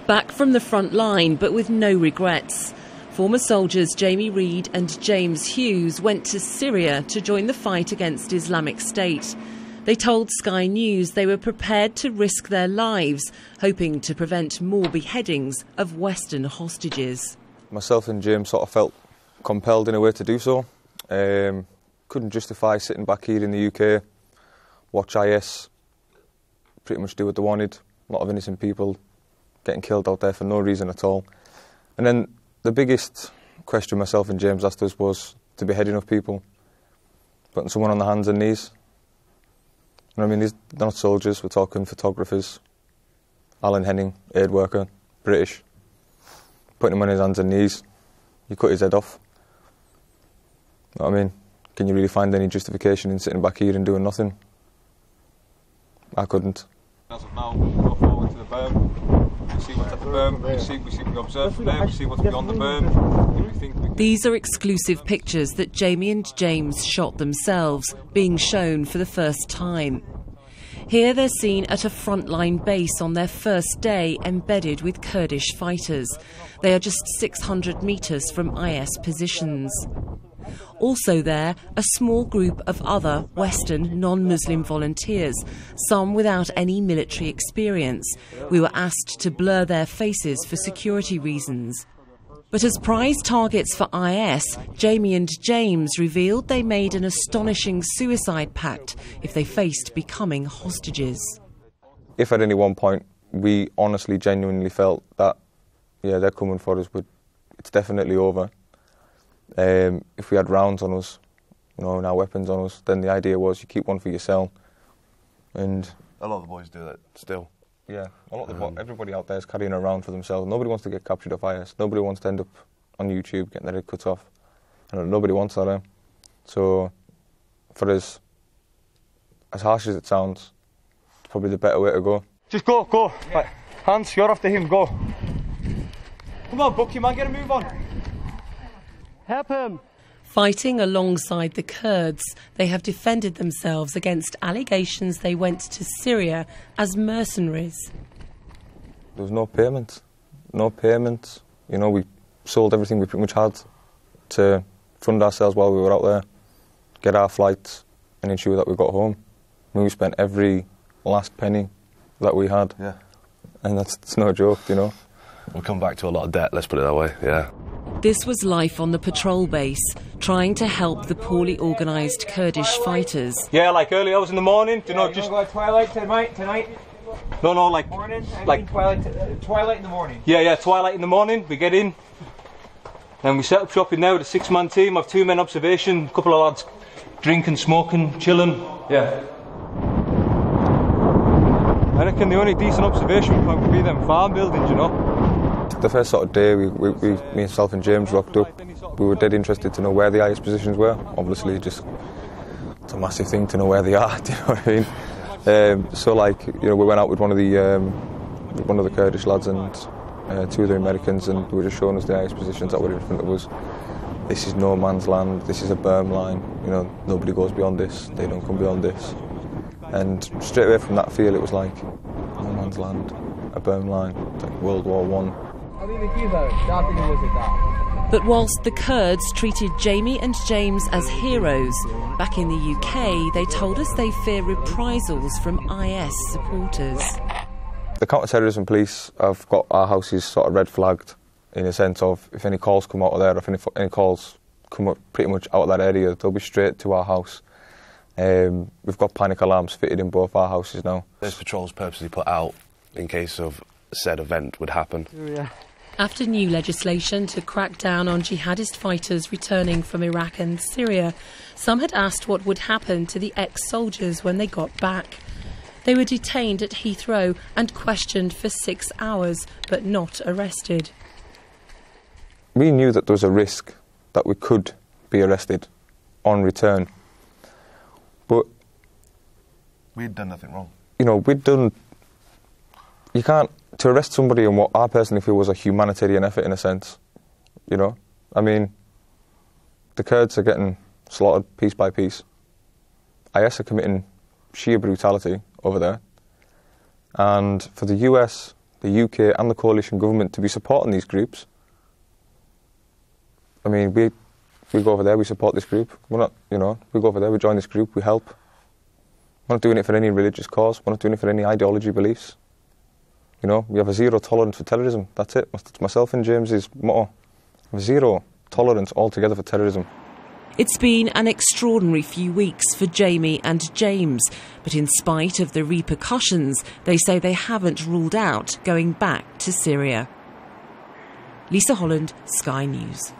Back from the front line, but with no regrets. Former soldiers Jamie Read and James Hughes went to Syria to join the fight against Islamic State. They told Sky News they were prepared to risk their lives, hoping to prevent more beheadings of Western hostages. Myself and James sort of felt compelled in a way to do so. Couldn't justify sitting back here in the UK, watch IS pretty much do what they wanted. A lot of innocent people getting killed out there for no reason at all. And then the biggest question myself and James asked us was the beheading of people, putting someone on the hands and knees. You know what I mean? They're not soldiers, we're talking photographers. Alan Henning, aid worker, British. Putting him on his hands and knees, you cut his head off. You know what I mean? Can you really find any justification in sitting back here and doing nothing? I couldn't. As of now, we go forward to the berm. We see what's at the berm, we observe from there, we see what's beyond the berm. These are exclusive pictures that Jamie and James shot themselves, being shown for the first time. Here they're seen at a frontline base on their first day, embedded with Kurdish fighters. They are just 600 metres from IS positions. Also there, a small group of other Western non-Muslim volunteers, some without any military experience. We were asked to blur their faces for security reasons. But as prize targets for IS, Jamie and James revealed they made an astonishing suicide pact if they faced becoming hostages. If at any one point we honestly, genuinely felt that, yeah, they're coming for us, but it's definitely over. If we had rounds on us, you know, and our weapons on us, then the idea was you keep one for yourself. And a lot of the boys do that still. Yeah, everybody out there is carrying a round for themselves. Nobody wants to get captured off IS. Nobody wants to end up on YouTube getting their head cut off. And nobody wants that. So, for us, as harsh as it sounds, it's probably the better way to go. Just go. Right. Hands, you're after him, go. Come on, Bucky, man, get a move on. Help him. Fighting alongside the Kurds, they have defended themselves against allegations they went to Syria as mercenaries. There was no payment. You know, we sold everything we pretty much had to fund ourselves while we were out there, get our flights and ensure that we got home. I mean, we spent every last penny that we had. Yeah. And it's no joke, you know. We'll come back to a lot of debt, let's put it that way, yeah. This was life on the patrol base, trying to help the poorly organised Kurdish fighters. Yeah, like early hours in the morning, you know, just... Go twilight tonight? No, like... Morning? Like twilight in the morning? Yeah, twilight in the morning, we get in. And we set up shop in there with a 6-man team of 2 men observation, a couple of lads drinking, smoking, chilling. Yeah. I reckon the only decent observation point would be them farm buildings, you know. The first sort of day, me, myself and James rocked up. We were dead interested to know where the IS positions were. Obviously, it's a massive thing to know where they are. Do you know what I mean? So, like, you know, we went out with one of the Kurdish lads and 2 other Americans, and they were just showing us the IS positions that were in front of us. This is no man's land. This is a berm line. You know, nobody goes beyond this. They don't come beyond this. And straight away from that field, it was like no man's land, a berm line, like World War I. But whilst the Kurds treated Jamie and James as heroes, back in the UK they told us they fear reprisals from IS supporters. The counter-terrorism police have got our houses sort of red flagged, in a sense of if any calls come out of there, if any calls come up pretty much out of that area, they'll be straight to our house. We've got panic alarms fitted in both our houses now. Those patrols purposely put out in case of said event would happen. Yeah. After new legislation to crack down on jihadist fighters returning from Iraq and Syria, some had asked what would happen to the ex-soldiers when they got back. They were detained at Heathrow and questioned for 6 hours, but not arrested. We knew that there was a risk that we could be arrested on return, but... We'd done nothing wrong. You know, you can't... To arrest somebody in what I personally feel was a humanitarian effort, in a sense, you know? I mean, the Kurds are getting slaughtered piece by piece. IS are committing sheer brutality over there. And for the US the UK and the coalition government to be supporting these groups. I mean, we go over there, we support this group. We're not, we go over there, we join this group, we help. We're not doing it for any religious cause. We're not doing it for any ideology beliefs. We have a zero tolerance for terrorism. That's it. That's myself and James's motto. Zero tolerance altogether for terrorism. It's been an extraordinary few weeks for Jamie and James, but in spite of the repercussions, they say they haven't ruled out going back to Syria. Lisa Holland, Sky News.